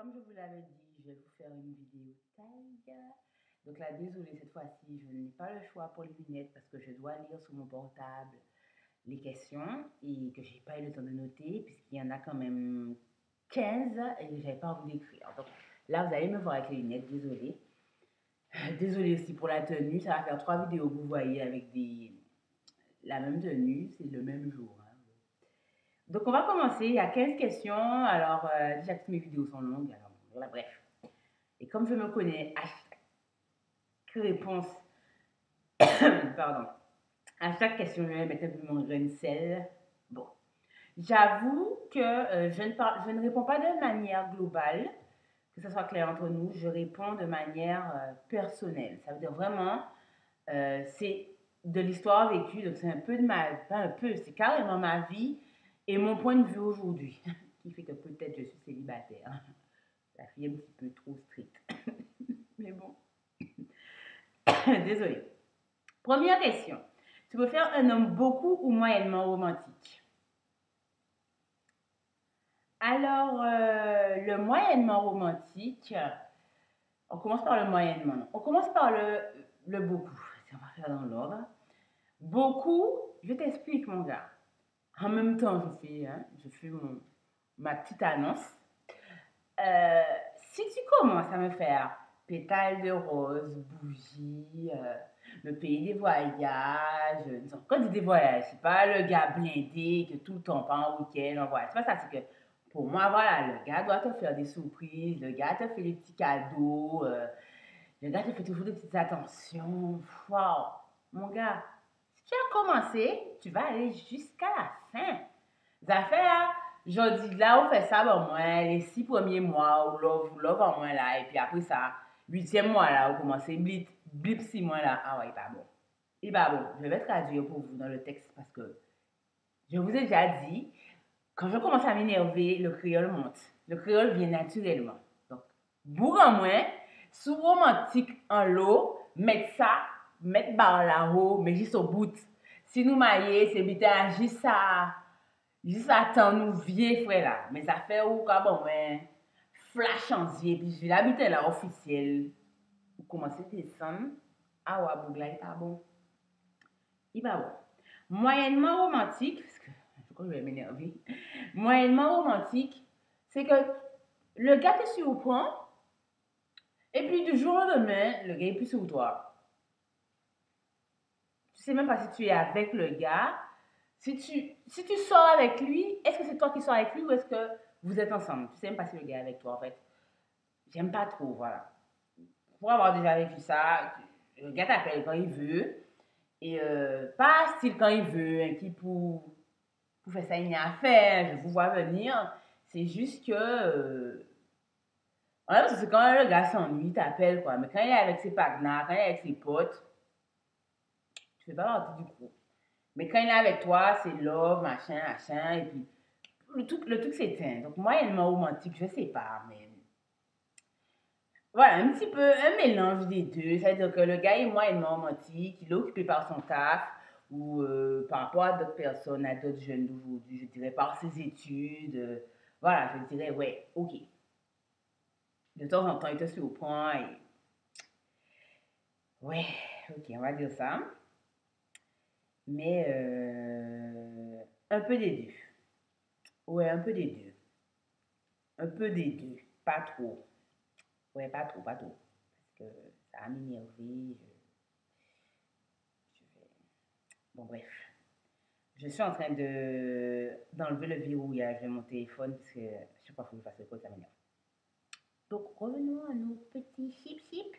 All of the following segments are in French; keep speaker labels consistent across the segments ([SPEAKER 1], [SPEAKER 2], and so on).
[SPEAKER 1] comme je vous l'avais dit, je vais vous faire une vidéo taille. Donc là, désolée, cette fois-ci, je n'ai pas le choix pour les lunettes parce que je dois lire sur mon portable les questions et que je n'ai pas eu le temps de noter puisqu'il y en a quand même 15 et je n'avais pas envie d'écrire. Donc là, vous allez me voir avec les lunettes, désolée. Désolée aussi pour la tenue, ça va faire 3 vidéos que vous voyez avec la même tenue, c'est le même jour. Donc, on va commencer. Il y a 15 questions. Alors, déjà que mes vidéos sont longues. Alors, voilà, bref. Et comme je me connais, à chaque réponse, pardon, à chaque question, je vais mettre un peu mon grain de sel. Bon. J'avoue que je ne réponds pas de manière globale, que ce soit clair entre nous. Je réponds de manière personnelle. Ça veut dire vraiment, c'est de l'histoire vécue. Donc, c'est un peu de ma... Pas un peu, c'est carrément ma vie et mon point de vue aujourd'hui. Qui fait que peut-être je suis célibataire. La fille est un petit peu trop stricte. Mais bon. Désolée. Première question. Tu préfères un homme beaucoup ou moyennement romantique? Alors, le moyennement romantique, on commence par le moyennement. Non. On commence par le beaucoup. On va faire dans l'ordre. Beaucoup, je t'explique, mon gars. En même temps, je fais ma petite annonce. Si tu commences à me faire pétales de rose, bougies, le pays des voyages, disons, quand je dis des voyages, c'est pas le gars blindé que tout le temps part en week-end, en voyage. C'est pas ça, c'est que pour moi, voilà, le gars doit te faire des surprises, le gars te fait des petits cadeaux, le gars te fait toujours des petites attentions. Waouh! Mon gars, si tu as commencé, tu vas aller jusqu'à la fin. Les affaires, je dis là, on fait ça, bon, moins, les 6 premiers mois, ou love en moins là, et puis après ça, 8e mois là, on commence blip 6 mois là. Ah ouais, il est pas bon. Il est pas bon. Je vais traduire pour vous dans le texte parce que je vous ai déjà dit, quand je commence à m'énerver, le créole monte. Le créole vient naturellement. Donc, bourre en moins, sous romantique en l'eau, mettre barre là-haut, mais juste au bout. Si nous maillons, c'est bien juste ça. Juste attends nous vieux frère là. Mais ça fait où quoi bon ouais. Flash en yeux. Puis je vais l'habiter là officiel. Vous commencez à descendre. Ah ouais, bougla, il pas bon. Il pas bon. Moyennement romantique, parce que je crois que je vais m'énerver. Moyennement romantique, c'est que le gars te surprend. Et puis du jour au lendemain, le gars est plus sur toi. Tu sais même pas si tu es avec le gars. Si tu sors avec lui, est-ce que c'est toi qui sors avec lui ou est-ce que vous êtes ensemble? Tu sais même pas si le gars est avec toi en fait. J'aime pas trop, voilà. Pour avoir déjà vécu ça, le gars t'appelle quand il veut. Et pas style quand il veut, hein, qui pour faire ça, il y a à faire, je vous vois venir. C'est juste que. En fait, c'est quand le gars s'ennuie, il t'appelle quoi. Mais quand il est avec ses partenaires, quand il est avec ses potes, tu fais pas partie du groupe. Mais quand il est avec toi, c'est love, machin, et puis le truc s'éteint. Donc, moyennement romantique, je sais pas, mais voilà, un petit peu un mélange des deux. C'est-à-dire que le gars est moyennement romantique, il est occupé par son taf ou par rapport à d'autres personnes, à d'autres jeunes d'aujourd'hui, je dirais par ses études. Voilà, je dirais, ouais, ok. De temps en temps, il te surprend et. Ouais, ok, on va dire ça. Mais un peu des deux. Ouais, un peu des deux. Un peu des deux. Pas trop. Ouais, pas trop, pas trop. Parce que ça a m'énervé. Bon, bref. Je suis en train d'enlever le verrouillage de mon téléphone parce que je sais pas faut que je fasse le code, ça m'énerve. Donc, revenons à nos petits chip.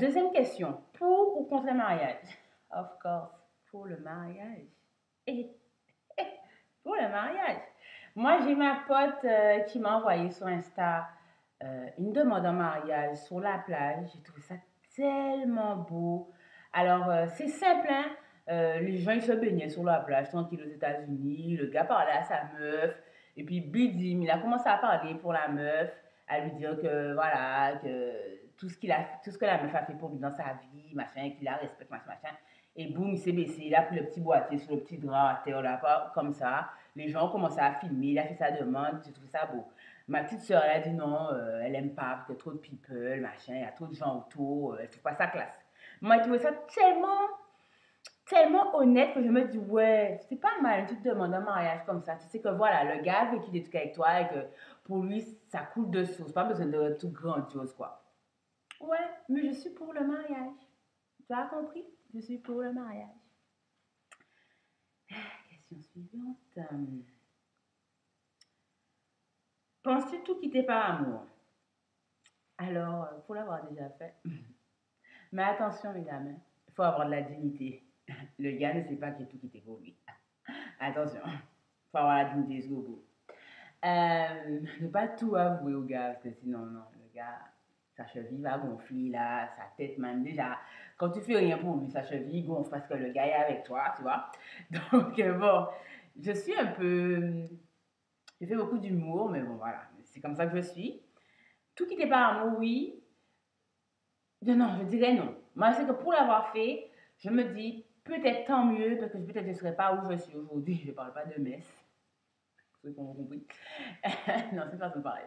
[SPEAKER 1] Deuxième question. Pour ou contre le mariage? Of course, pour le mariage. Et pour le mariage. Moi, j'ai ma pote qui m'a envoyé sur Insta une demande en mariage sur la plage. J'ai trouvé ça tellement beau. Alors, c'est simple, hein? Les gens, ils se baignaient sur la plage, tranquille aux États-Unis. Le gars parlait à sa meuf. Et puis, bidim, il a commencé à parler pour la meuf, à lui dire que, voilà, que tout ce que la meuf a fait pour lui dans sa vie, machin, qu'il la respecte, machin. Et boum, il s'est baissé, il a pris le petit boîtier sur le petit drap à terre, là, comme ça. Les gens ont commencé à filmer, il a fait sa demande, j'ai trouvé ça beau. Ma petite sœur, elle a dit non, elle aime pas, parce qu'il y a trop de people, machin, il y a trop de gens autour, elle trouve pas ça classe. Moi, j'ai trouvé ça tellement honnête que je me dis, ouais, c'est pas mal, une petite demande en mariage comme ça. Tu sais que voilà, le gars a vécu des trucs avec toi et que pour lui, ça coule de source, pas besoin de tout grandiose, quoi. Ouais, mais je suis pour le mariage. Tu as compris? Je suis pour le mariage. Question suivante. Penses-tu tout quitter par amour? Alors, pour l'avoir déjà fait. Mais attention, mesdames, il faut avoir de la dignité. Le gars ne sait pas qu'il est tout quitté pour lui. Attention, il faut avoir la dignité jusqu'au bout. Ne pas tout avouer au gars, parce que sinon, non, le gars, sa cheville va gonfler là, sa tête même. Déjà, quand tu fais rien pour lui, sa cheville gonfle parce que le gars est avec toi, tu vois. Donc, bon, je suis un peu. Je fais beaucoup d'humour, mais bon, voilà, c'est comme ça que je suis. Tout quitter par amour, oui. Non, je dirais non. Moi, c'est que pour l'avoir fait, je me dis peut-être tant mieux, parce que peut-être je ne serais pas où je suis aujourd'hui. Je ne parle pas de messe, pour ceux qui ont compris. Non, c'est pas ça pareil.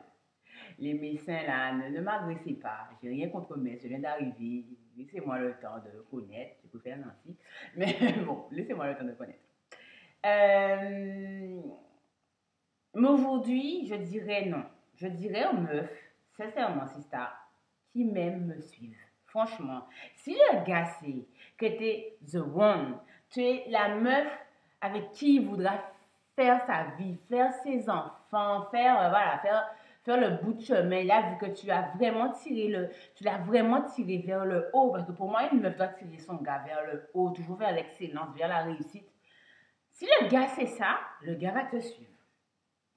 [SPEAKER 1] Les médecins, là, ne m'agressez pas. J'ai rien contre Metz. Je viens d'arriver. Laissez-moi le temps de connaître. Je préfère Nancy. Mais bon, laissez-moi le temps de connaître. Euh, mais aujourd'hui, je dirais non. Je dirais aux meufs, sincèrement, Sista, qui m'aiment me suivent. Franchement, si le gars sait que tu es the one, tu es la meuf avec qui il voudra faire sa vie, faire ses enfants, voilà, faire le bout de chemin, là, vu que tu l'as vraiment tiré vers le haut, parce que pour moi, une meuf doit tirer son gars vers le haut, toujours vers l'excellence, vers la réussite. Si le gars sait ça, le gars va te suivre.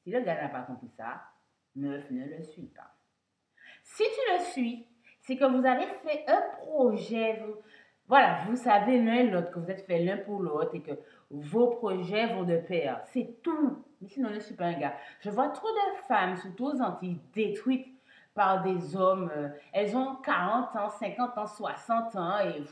[SPEAKER 1] Si le gars n'a pas compris ça, meuf, ne le suis pas. Si tu le suis, c'est que vous avez fait un projet, voilà, vous savez l'un et l'autre, que vous êtes fait l'un pour l'autre et que vos projets vont de pair. C'est tout. Mais sinon, ne suis pas un gars. Je vois trop de femmes, surtout aux Antilles, détruites par des hommes. Elles ont 40 ans, 50 ans, 60 ans et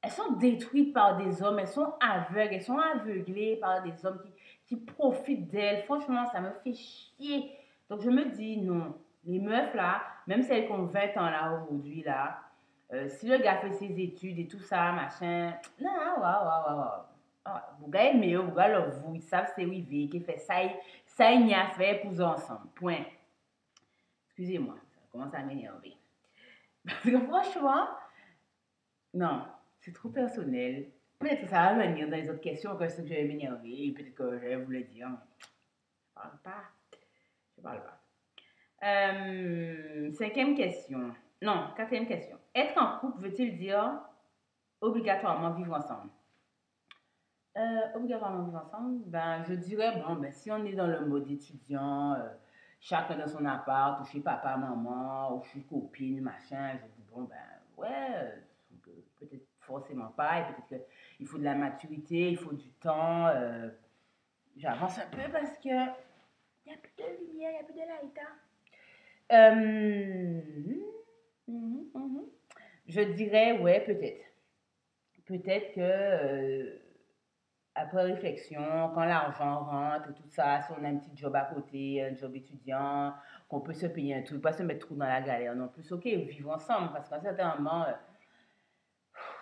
[SPEAKER 1] elles sont détruites par des hommes, elles sont aveugles, elles sont aveuglées par des hommes qui profitent d'elles. Franchement, ça me fait chier. Donc, je me dis, non, les meufs là, même celles qui ont 20 ans là aujourd'hui là, si le gars fait ses études et tout ça, machin, non, waouh. Vous gars aimez, vous gars leur vous, ils savent c'est où ils vivent, qui fait ça, il n'y a fait pour eux ensemble. Point. Excusez-moi, ça commence à m'énerver. Parce que franchement, non, c'est trop personnel. Peut-être que ça va venir dans les autres questions que ce que je vais m'énerver. Peut-être que je vais vous le dire. Je parle pas. Je parle pas. Cinquième question. Non, quatrième question. Être en couple veut-il dire obligatoirement vivre ensemble? Obligatoirement vivre ensemble, ben, je dirais, bon, ben, si on est dans le mode étudiant, chacun dans son appart, ou chez papa, maman, ou chez copine, machin, je dis, bon, ben, ouais, peut-être forcément pas, et peut-être qu'il faut de la maturité, il faut du temps. J'avance un peu parce que il n'y a plus de lumière, il n'y a plus de light. Hein. Je dirais, ouais, peut-être. Peut-être que après réflexion, quand l'argent rentre et tout ça, si on a un petit job à côté, un job étudiant, qu'on peut se payer un truc, pas se mettre trop dans la galère non plus, ok, vivre ensemble, parce qu'à un certain moment,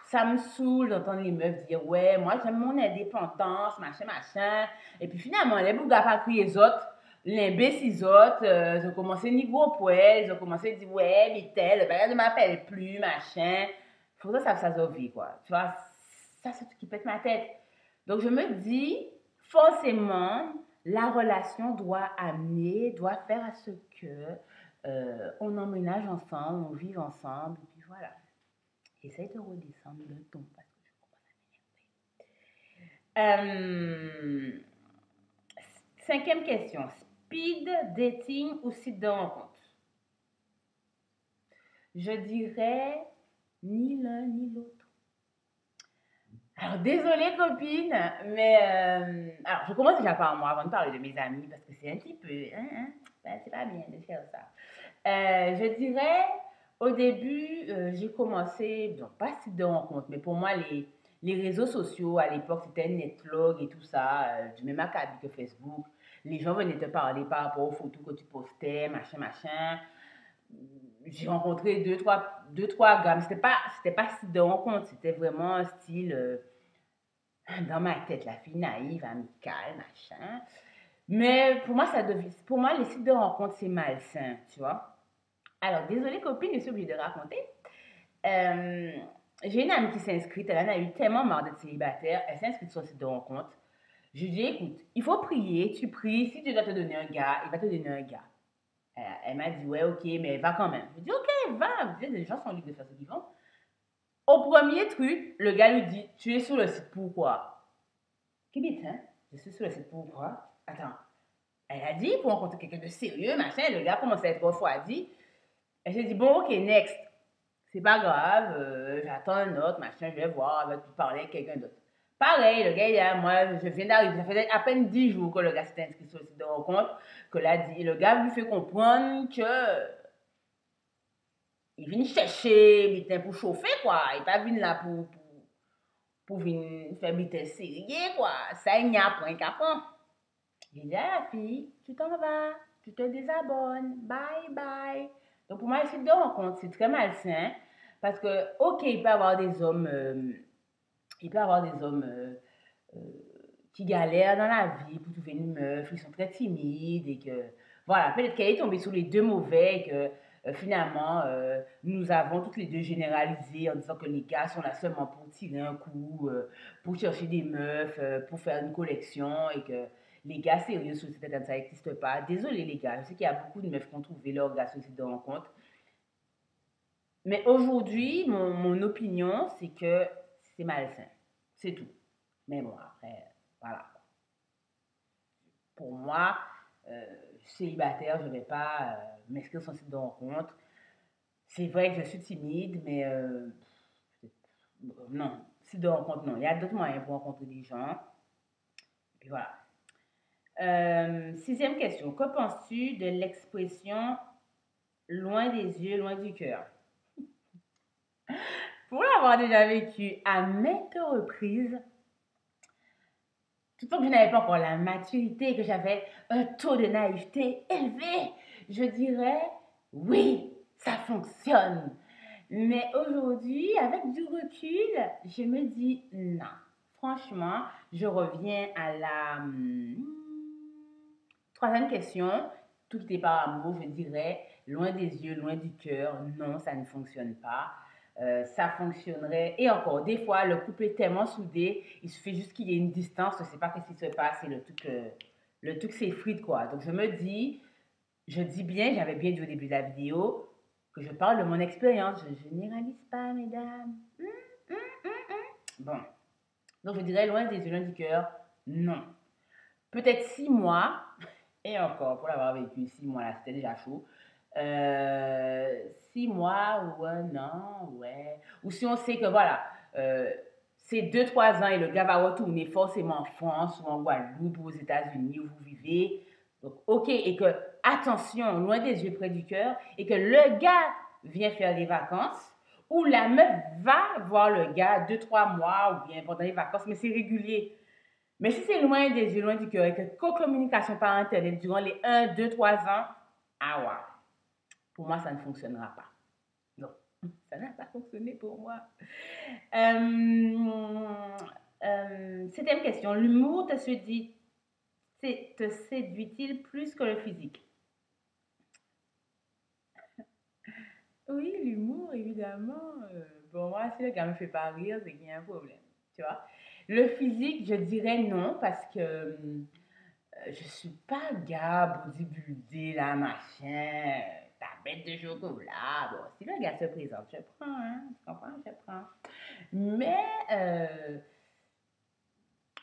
[SPEAKER 1] ça me saoule d'entendre les meufs dire, ouais, moi j'aime mon indépendance, machin, et puis finalement, les bougas pas crier les autres, les les autres, ils ont commencé niveau poil, ils ont commencé à dire, ouais, mais tel, ben, ne m'appelle plus, machin, faudrait que ça se vie, quoi, tu vois, ça c'est ce qui pète ma tête. Donc, je me dis, forcément, la relation doit faire à ce que on emménage ensemble, on vive ensemble, et puis voilà. Essaye de redescendre le ton parce que je commence à m'énerver. Cinquième question. Speed dating ou site de rencontre? Je dirais ni l'un ni l'autre. Alors, désolée copine, mais alors je commence déjà par moi avant de parler de mes amis parce que c'est un petit peu, ben, c'est pas bien de faire ça. Je dirais, au début, j'ai commencé, donc pas site de rencontre, mais pour moi, les réseaux sociaux, à l'époque, c'était Netlog et tout ça, du même acabit que Facebook. Les gens venaient te parler par rapport aux photos que tu postais, machin, machin. J'ai rencontré deux, trois gars, mais c'était pas site de rencontre, c'était vraiment un style, dans ma tête, la fille naïve, amicale, machin. Mais pour moi, pour moi, les sites de rencontre, c'est malsain, tu vois. Alors, désolée copine, je suis obligée de raconter. Euh, j'ai une amie qui s'est inscrite, elle en a eu tellement marre d'être célibataire, elle s'est inscrite sur le site de rencontre. Je lui ai dit, écoute, il faut prier, tu pries, si Dieu doit te donner un gars, il va te donner un gars. Elle m'a dit, ouais, ok, mais va quand même. Je lui ai dit, ok, va, les gens sont libres de faire ce qu'ils vont. Au premier truc, le gars lui dit, tu es sur le site pourquoi? Kibit, hein? Je suis sur le site pourquoi? Attends, elle a dit, pour rencontrer quelqu'un de sérieux, machin, le gars commence à être refroidi. Et j'ai dit, bon, ok, next. C'est pas grave, j'attends un autre, machin, je vais voir, avec parler avec quelqu'un d'autre. Pareil, le gars, il a, moi, je viens d'arriver, ça faisait à peine 10 jours que le gars s'était inscrit sur le site de rencontre, que le gars lui fait comprendre que il vient chercher, bitin pour chauffer, quoi. Il pas venu là pour venir faire bitin sérieux, quoi. Ça, il n'y a point qu'à prendre. J'ai dit à la fille, tu t'en vas, tu te désabonnes, bye bye. Donc pour moi, le site de rencontre, c'est très malsain parce que, ok, il peut y avoir des hommes, euh, qui galèrent dans la vie pour trouver une meuf, ils sont très timides et que, voilà, peut-être qu'elle est tombée sous les deux mauvais et que finalement, nous avons toutes les deux généralisé en disant que les gars sont là seulement pour tirer un coup, pour chercher des meufs, pour faire une collection et que les gars sérieux sur le site internet, ça n'existe pas. Désolé les gars, je sais qu'il y a beaucoup de meufs qui ont trouvé leur gars sur le site de rencontre. Mais aujourd'hui, mon opinion, c'est que c'est malsain. C'est tout. Mais bon, après, voilà. Pour moi, euh, célibataire, je ne vais pas m'inscrire sur un site de rencontre. C'est vrai que je suis timide, mais non, site de rencontre, non. Il y a d'autres moyens pour rencontrer des gens. Et puis voilà. Sixième question. Que penses-tu de l'expression loin des yeux, loin du cœur? Pour l'avoir déjà vécu à maintes reprises, toutefois que je n'avais pas encore la maturité, que j'avais un taux de naïveté élevé, je dirais oui, ça fonctionne. Mais aujourd'hui, avec du recul, je me dis non. Franchement, je reviens à la troisième question. Tout qui est par amour, je dirais loin des yeux, loin du cœur. Non, ça ne fonctionne pas. Ça fonctionnerait. Et encore, des fois, le couple est tellement soudé, il suffit juste qu'il y ait une distance, je ne sais pas ce qui se passe et le truc s'effrite, quoi. Donc, je dis bien, j'avais bien dit au début de la vidéo, que je parle de mon expérience. Je ne généralise pas, mesdames. Bon. Donc, je dirais loin des yeux, loin du cœur, non. Peut-être 6 mois, et encore, pour l'avoir vécu 6 mois, là, c'était déjà chaud. 6 mois ou un an, ouais. Ou si on sait que voilà, c'est 2, 3 ans et le gars va retourner forcément en France ou en Guadeloupe ou aux États-Unis où vous vivez. Donc, ok, et que, attention, loin des yeux, près du cœur, et que le gars vient faire des vacances, ou la meuf va voir le gars 2, 3 mois ou bien pendant les vacances, mais c'est régulier. Mais si c'est loin des yeux, loin du cœur, et que co-communication par Internet durant les 1, 2, 3 ans, ah ouais, pour moi, ça ne fonctionnera pas. Non, ça n'a pas fonctionné pour moi. Septième question. L'humour te séduit-il plus que le physique? Oui, l'humour, évidemment. Pour moi, si le gars me fait pas rire, c'est qu'il y a un problème. Tu vois? Le physique, je dirais non, parce que je suis pas gars bodybuildé, là, machin, tablette de chocolat. Bon, si le gars se présente, je prends, hein, tu comprends? Je prends. Mais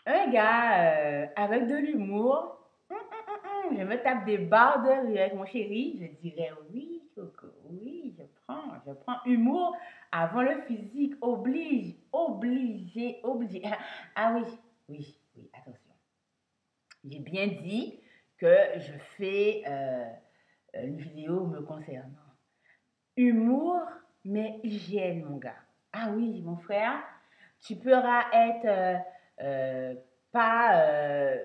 [SPEAKER 1] un gars avec de l'humour, je me tape des barres de rire avec mon chéri, je dirais oui, Coco, oui, je prends humour avant le physique, obligé. Ah oui, oui, oui, attention. J'ai bien dit que je fais une vidéo me concernant. Humour, mais hygiène, mon gars. Ah oui, mon frère, Tu pourras être pas,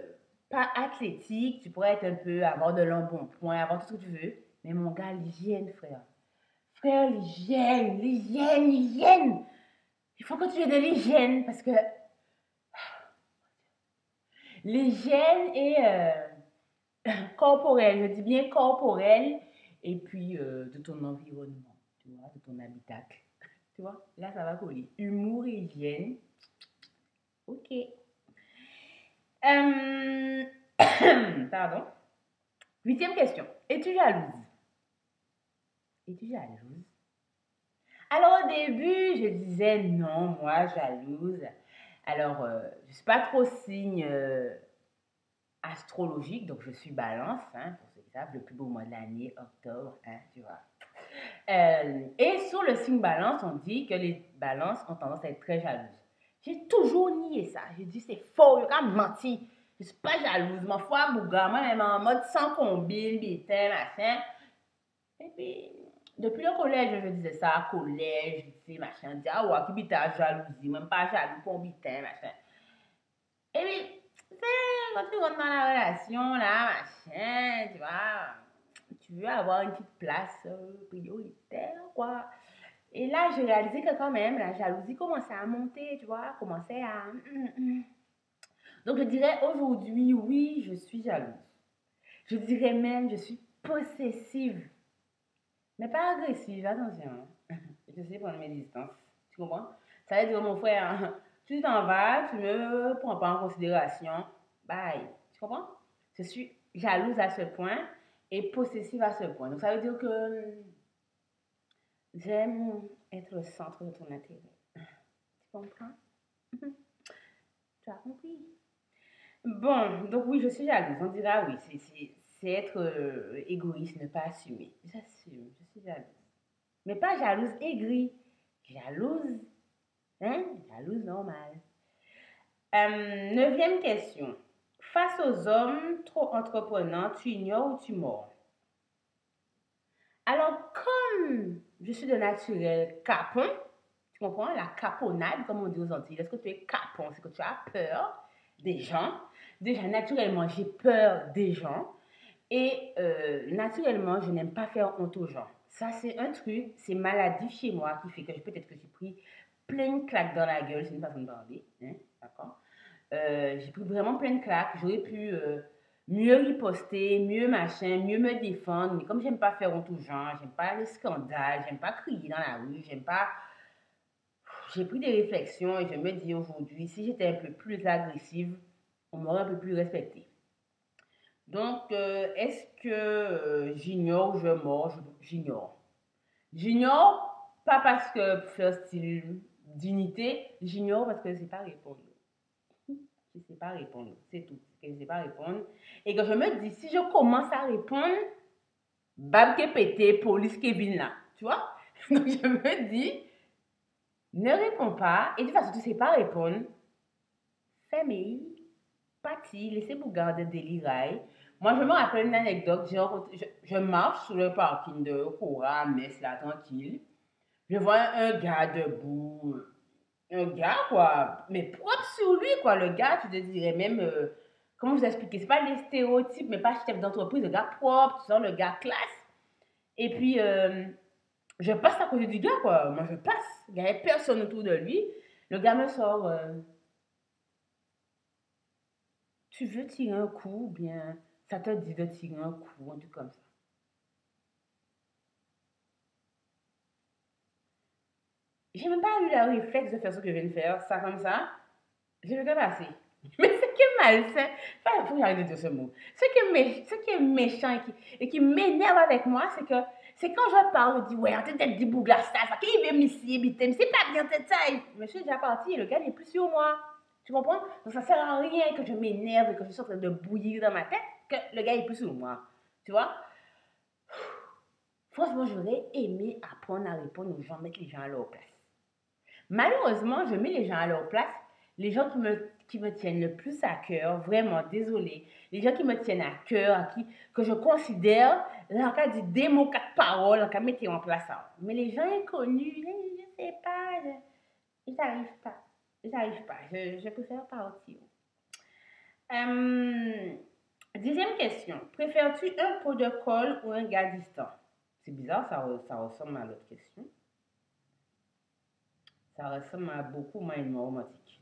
[SPEAKER 1] pas athlétique, tu pourrais être un peu, avoir de l'embonpoint, avoir tout ce que tu veux. Mais mon gars, l'hygiène, frère. Frère, l'hygiène. Il faut que tu aies de l'hygiène parce que l'hygiène est corporelle, je dis bien corporelle, et puis de ton environnement, tu vois, de ton habitacle. Tu vois, là, ça va coller. Humour et hygiène. Ok. Euh, Pardon. 8e question. Es-tu jalouse? Es-tu jalouse? Alors au début, je disais non, moi, jalouse. Alors, je ne suis pas trop signe astrologique, donc je suis balance, hein, pour ceux qui savent, le plus beau mois de l'année, octobre, hein, tu vois. Et sur le signe balance, on dit que les balances ont tendance à être très jalouses. J'ai toujours nié ça. J'ai dit c'est faux, je quand menti. Je ne suis pas jalouse. Ma foi, bouga, moi, même en mode sans combine, bitin, machin. Et puis, depuis le collège, je disais ça, collège, tu sais, machin. Je dis, ah ouais, qui bita jalousie, même pas jaloux pour bitin, machin. Et puis, tu sais, quand tu rentres dans la relation, là, machin, tu vois, tu veux avoir une petite place prioritaire, quoi. Et là, j'ai réalisé que quand même, la jalousie commençait à monter, tu vois, commençait à... Donc, je dirais aujourd'hui, oui, je suis jalouse. Je dirais même, je suis possessive. Mais pas agressive, attention. Je sais prendre mes distances. Tu comprends? Ça veut dire, mon frère, tu t'en vas, tu me prends pas en considération. Bye. Tu comprends? Je suis jalouse à ce point et possessive à ce point. Donc, ça veut dire que j'aime être le centre de ton intérêt. Tu comprends? Tu as compris? Bon, donc oui, je suis jalouse. On dira oui, c'est être égoïste, ne pas assumer. J'assume, je suis jalouse. Mais pas jalouse aigrie. Jalouse, hein? Jalouse normale. 9e question. Face aux hommes trop entreprenants, tu ignores ou tu mords? Alors, comme je suis de naturel capon, tu comprends? La caponnade, comme on dit aux Antilles. Est-ce que tu es capon? C'est que tu as peur des gens. Déjà, naturellement, j'ai peur des gens. Et naturellement, je n'aime pas faire honte aux gens. Ça, c'est un truc, c'est maladif chez moi qui fait que peut-être que j'ai pris plein de claques dans la gueule. C'est une façon de parler. Hein, d'accord? J'ai pris vraiment plein de claques. J'aurais pu mieux riposter, mieux machin, mieux me défendre. Mais comme j'aime pas faire honte aux gens, j'aime pas les scandales, j'aime pas crier dans la rue, j'aime pas. J'ai pris des réflexions et je me dis aujourd'hui, si j'étais un peu plus agressive, on m'aurait un peu plus respecté. Donc, est-ce que j'ignore ou je mords? J'ignore. J'ignore, pas parce que pour faire style dignité, j'ignore parce que je ne sais pas répondre. Je ne sais pas répondre, c'est tout. Je ne sais pas répondre. Et que je me dis, si je commence à répondre, bab que pété, police Kevin là. Tu vois? Donc, je me dis, ne réponds pas. Et de toute façon, tu ne sais pas répondre. Famille, parti, laissez-vous garder des lirailles. Moi, je me rappelle une anecdote. Je marche sur le parking de Cora, Metz, là, tranquille. Je vois un gars debout. Un gars, quoi. Mais propre sur lui, quoi. Le gars, tu te dirais même. Comment vous expliquer? C'est pas des stéréotypes, mais pas chef d'entreprise. Le gars propre, tu sens le gars classe. Et puis, je passe à côté du gars, quoi. Moi, je passe. Il n'y avait personne autour de lui. Le gars me sort. Tu veux tirer un coup ou bien ça te dit de tirer un coup, un truc comme ça. J'ai même pas eu le réflexe de faire ce que je viens de faire, ça comme ça. Je vais te passer. Mais ce qui est malsain, il faut que j'arrête de dire ce mot. Ce qui est méchant et qui m'énerve avec moi, c'est quand je parle, je dis, ouais, en tête de bougla, ça, qui veut m'ici, mais c'est pas bien, tête ça. Monsieur est déjà parti et le gars n'est plus sur moi. Tu comprends? Donc ça sert à rien que je m'énerve et que je suis en train de bouillir dans ma tête, que le gars est plus sur moi. Tu vois? Franchement, j'aurais aimé apprendre à répondre aux gens, mettre les gens à leur place. Malheureusement, je mets les gens à leur place. Les gens qui me tiennent le plus à cœur, vraiment, désolé. Les gens qui me tiennent à cœur, que je considère, en cas de démo, quatre paroles, en cas de mettre en place ça. Mais les gens inconnus, je ne sais pas, ils n'arrivent pas. J'arrive pas. Je préfère partir. Euh, Deuxième question. Préfères-tu un pot de colle ou un gars distant? C'est bizarre, ça ressemble à l'autre question. Ça ressemble à beaucoup moins une romantique.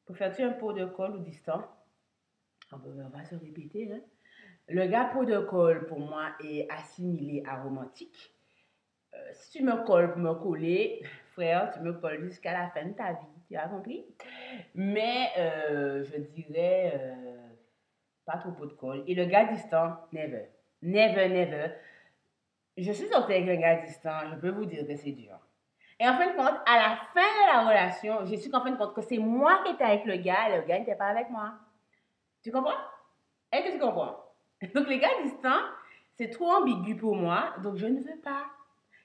[SPEAKER 1] Préfères-tu un pot de colle ou distant? On va se répéter, hein? Le gars pot de colle, pour moi, est assimilé à romantique. Si tu me colles pour me coller, frère, tu me colles jusqu'à la fin de ta vie. Tu as compris? Mais je dirais pas trop pot de colle. Et le gars distant, never. Never, never. Je suis sortie avec un gars distant, je peux vous dire que c'est dur. Et en fin de compte, à la fin de la relation, j'ai su qu'en fin de compte, que c'est moi qui étais avec le gars et le gars n'était pas avec moi. Tu comprends? Est-ce que tu comprends? Donc les gars distants, c'est trop ambigu pour moi, donc je ne veux pas.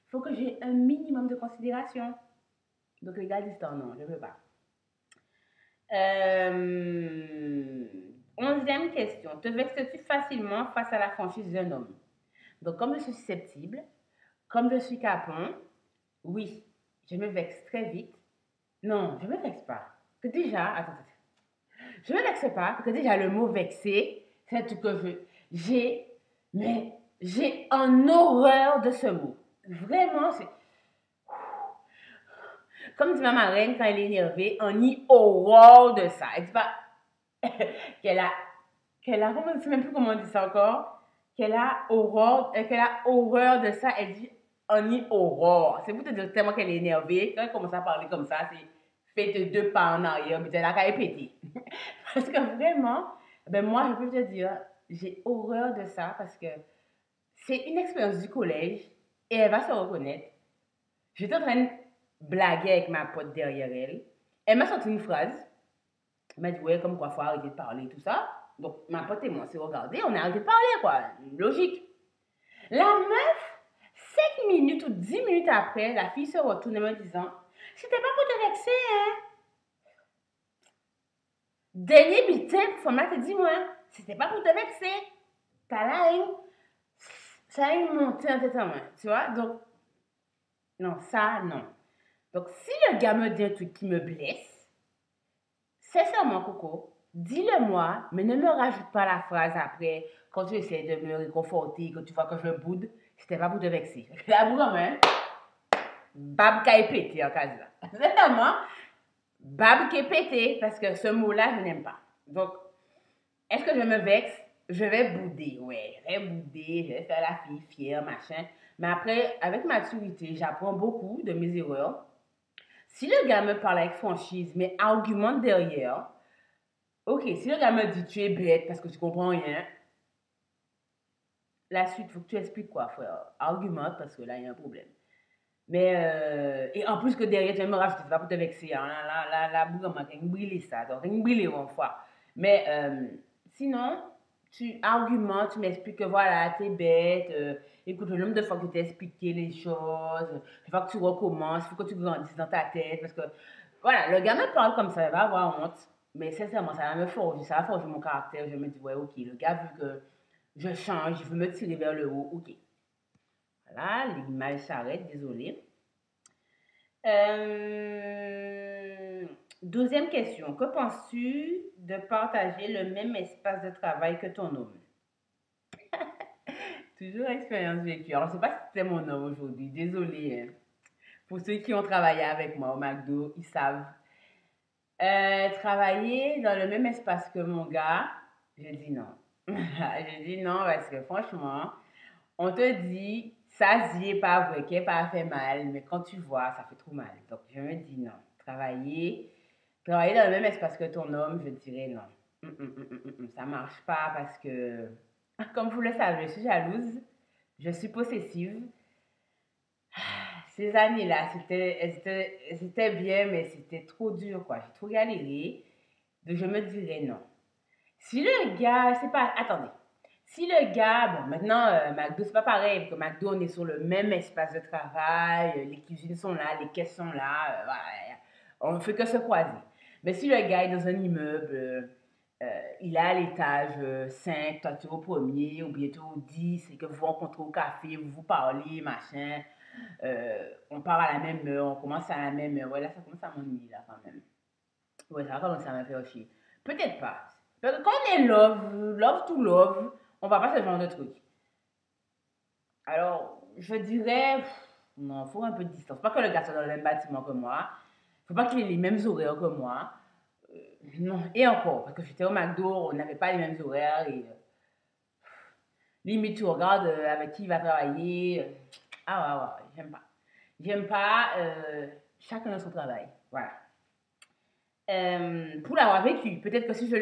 [SPEAKER 1] Il faut que j'ai un minimum de considération. Donc les gars distants, non, je ne veux pas. Euh, 11e question. Te vexes-tu facilement face à la franchise d'un homme? Donc comme je suis susceptible, comme je suis capon, oui, je me vexe très vite. Non, je ne me vexe pas. Que déjà, attends. Je ne me vexe pas, parce que déjà le mot vexer, c'est un truc que j'ai, mais j'ai en horreur de ce mot. Vraiment, c'est comme dit ma marraine quand elle est énervée, on y horreur de ça. Elle dit pas qu'elle a, comment, je ne sais même plus comment on dit ça encore, qu'elle a horreur de ça. Elle dit on y horreur. C'est pour te dire tellement qu'elle est énervée. Quand elle commence à parler comme ça, c'est faites deux pas en arrière, mais elle a qu'à répéter. Parce que vraiment, ben moi, je peux te dire, j'ai horreur de ça parce que c'est une expérience du collège et elle va se reconnaître. J'étais en train de blaguer avec ma pote derrière elle. Elle m'a sorti une phrase. Elle m'a dit, ouais, comme quoi, faut arrêter de parler, tout ça. Donc, ma pote et moi, on s'est regardé, on a arrêté de parler, quoi. Logique. La meuf, 5 minutes ou 10 minutes après, la fille se retourne en me disant, c'était pas pour te vexer, hein. Dernier bulletin pour format te dit, moi, c'était pas pour te vexer. T'as la haine. Ça a une montée en tête en main, tu vois. Donc, non, ça, non. Donc, si le gars me dit un truc qui me blesse, sincèrement, Coco, dis-le moi, mais ne me rajoute pas la phrase après quand tu essaies de me réconforter, quand tu vois que je boude, c'était pas pour te vexer. La boue, même, bab qui est pété en cas là. Sincèrement, bab qui est pété, parce que ce mot-là, je n'aime pas. Donc, est-ce que je me vexe? Je vais bouder, ouais. Je vais bouder, je vais faire la fille fière, machin. Mais après, avec maturité, j'apprends beaucoup de mes erreurs. Si le gars me parle avec franchise, mais argumente derrière, ok, si le gars me dit tu es bête parce que tu comprends rien, la suite, il faut que tu expliques quoi, frère. Argumente parce que là, il y a un problème. Mais, et en plus que derrière, tu vas me rajouter, c'est pas pour te vexer. Hein, la bourre m'a brûlé ça, donc rien brûlé une fois. Mais sinon, tu argumentes, tu m'expliques que voilà, t'es bête. Écoute, le nombre de fois que tu t'ai expliqué les choses, il faut que tu recommences, il faut que tu grandisses dans ta tête. Parce que, voilà, le gars me parle comme ça, il va avoir honte. Mais sincèrement, ça va me forger, ça va forger mon caractère. Je me dis, ouais, ok, le gars, vu que je change, il veut me tirer vers le haut, ok. Voilà, l'image s'arrête, désolé. Euh, 12e question. Que penses-tu de partager le même espace de travail que ton homme? Toujours expérience vécue. Alors, je ne sais pas si c'était mon homme aujourd'hui. Désolée. Hein. Pour ceux qui ont travaillé avec moi au McDo, ils savent. Travailler dans le même espace que mon gars, je dis non. Je dis non parce que franchement, on te dit, ça c'est pas vrai, qui pas fait mal, mais quand tu vois, ça fait trop mal. Donc je me dis non. Travailler dans le même espace que ton homme, je dirais non. Ça marche pas parce que, comme vous le savez, je suis jalouse, je suis possessive. Ces années-là, c'était bien, mais c'était trop dur, quoi. J'ai trop galéré. Donc je me dirais non. Si le gars, c'est pas. Attendez. Si le gars, bon, maintenant, McDo, c'est pas pareil, parce que McDo, on est sur le même espace de travail, les cuisines sont là, les caisses sont là, voilà, on ne fait que se croiser. Mais si le gars est dans un immeuble, il est à l'étage 5, toi tu es au premier, ou bientôt au 10, et que vous vous rencontrez au café, vous vous parlez, machin, On part à la même heure, on commence à la même heure. Ouais, là, ça commence à m'ennuyer, là, quand même. Ouais, ça va commencer à me faire chier. Peut-être pas. Parce que quand on est love to love, on va pas ce genre de truc. Alors, je dirais, non, il faut un peu de distance. Pas que le garçon soit dans le même bâtiment que moi. Faut pas qu'il ait les mêmes horaires que moi. Non, et encore, parce que j'étais au McDo, on n'avait pas les mêmes horaires et limite tu regardes avec qui il va travailler. Ah ouais, j'aime pas. J'aime pas, chacun a son travail. Voilà. Pour l'avoir vécu, peut-être que si je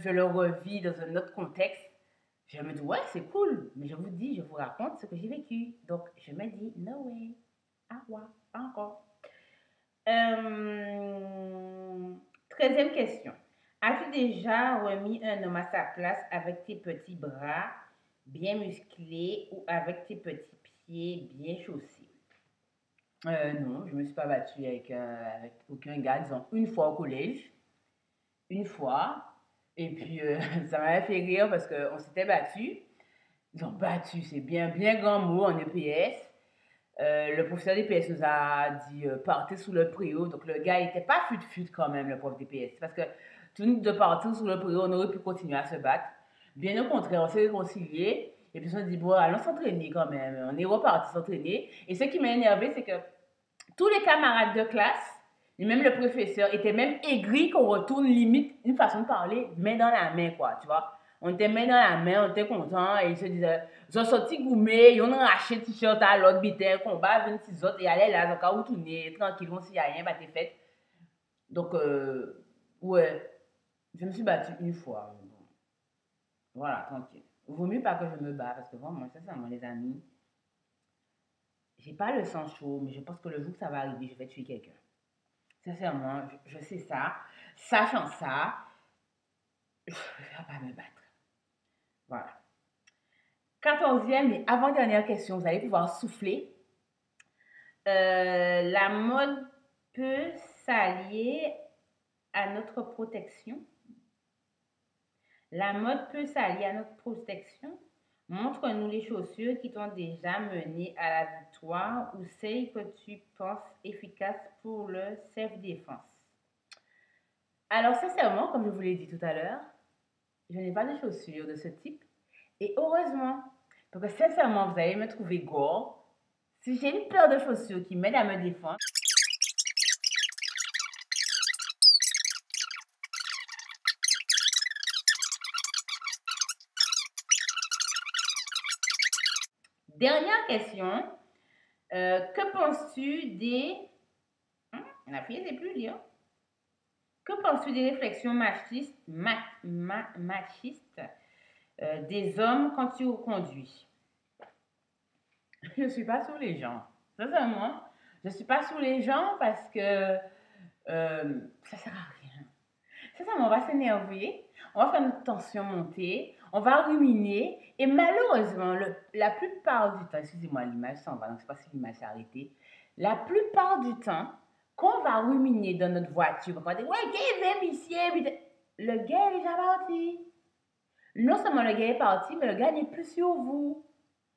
[SPEAKER 1] le revis dans un autre contexte, je me dis ouais, c'est cool, mais je vous dis, je vous raconte ce que j'ai vécu. Donc je me dis no way. Ah ouais, pas encore. 13e question. As-tu déjà remis un homme à sa place avec tes petits bras bien musclés ou avec tes petits pieds bien chaussés? Non, je ne me suis pas battue avec aucun gars, disons une fois au collège, une fois, et puis ça m'avait fait rire parce qu'on s'était battu. Ils ont battu, c'est bien, bien grand mot en EPS. Le professeur d'EPS nous a dit partez sous le préau. Donc le gars n'était pas fut-fut quand même, le prof d'EPS. Parce que tout nous de partir sous le préau, on aurait pu continuer à se battre. Bien au contraire, on s'est réconciliés. Et puis on s'est dit, bon, allons s'entraîner quand même. On est reparti s'entraîner. Et ce qui m'a énervé, c'est que tous les camarades de classe, et même le professeur, étaient même aigris qu'on retourne limite une façon de parler, main dans la main, quoi, tu vois. On était main dans la main, on était contents, et ils se disaient, ils ont sorti gourmet, ils ont racheté le t-shirt à l'autre, bitin, combat, 26 autres, et allaient là, donc à retourner, tranquille, s'il n'y a rien, bah t'es fait. Donc, ouais, je me suis battue une fois. Voilà, tranquille. Vaut mieux pas que je me bats, parce que vraiment, sincèrement, les amis, j'ai pas le sang chaud, mais je pense que le jour que ça va arriver, je vais tuer quelqu'un. Sincèrement, je sais ça. Sachant ça, je ne vais pas me battre. Voilà. 14e et avant-dernière question, vous allez pouvoir souffler. La mode peut s'allier à notre protection. La mode peut s'allier à notre protection. Montre-nous les chaussures qui t'ont déjà mené à la victoire ou celles que tu penses efficaces pour le self-défense. Alors, sincèrement, comme je vous l'ai dit tout à l'heure, je n'ai pas de chaussures de ce type. Et heureusement, parce que sincèrement, vous allez me trouver gore. Si j'ai une paire de chaussures qui m'aide à me défendre, dernière question. Que penses-tu des... la fille, c'est plus lire. Que penses-tu des réflexions machistes des hommes quand tu conduis? Je ne suis pas sous les gens. Sincèrement, je ne suis pas sous les gens parce que ça ne sert à rien. Sincèrement, on va s'énerver, on va faire notre tension monter, on va ruminer et malheureusement, la plupart du temps, excusez-moi, l'image s'en va, donc je ne sais pas si l'image s'est arrêtée, la plupart du temps, quand on va ruminer dans notre voiture, on va dire, ouais, gars, ici, le gars est déjà parti. Non seulement le gars est parti, mais le gars n'est plus sur vous.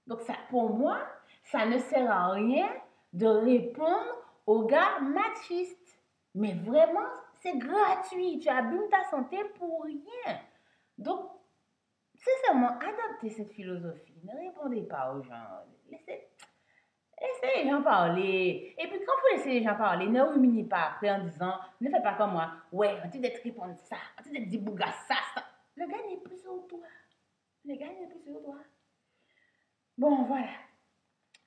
[SPEAKER 1] Donc, ça, pour moi, ça ne sert à rien de répondre aux gars machistes. Mais vraiment, c'est gratuit. Tu abîmes ta santé pour rien. Donc, sincèrement, adoptez cette philosophie. Ne répondez pas aux gens. Laissez les gens parler. Et puis, quand vous laissez les gens parler, ne ruminez pas après en disant, ne fais pas comme moi. Ouais, on dit d'être répondre ça, on dit d'être dit bouga ça, ça. Le gars n'est plus sur toi. Le gars n'est plus sur toi. Bon, voilà.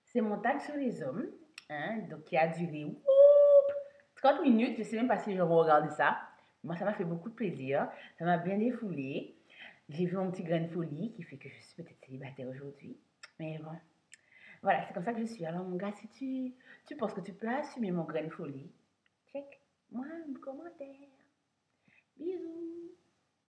[SPEAKER 1] C'est mon tag sur les hommes, hein, donc qui a duré 30 minutes. Je ne sais même pas si je vais regarder ça. Moi, ça m'a fait beaucoup de plaisir. Ça m'a bien défoulé. J'ai vu mon petit grain de folie qui fait que je suis peut-être célibataire aujourd'hui. Mais bon, voilà, c'est comme ça que je suis. Alors, mon gars, si tu penses que tu peux assumer mon grain de folie, check moi un commentaire. Bisous.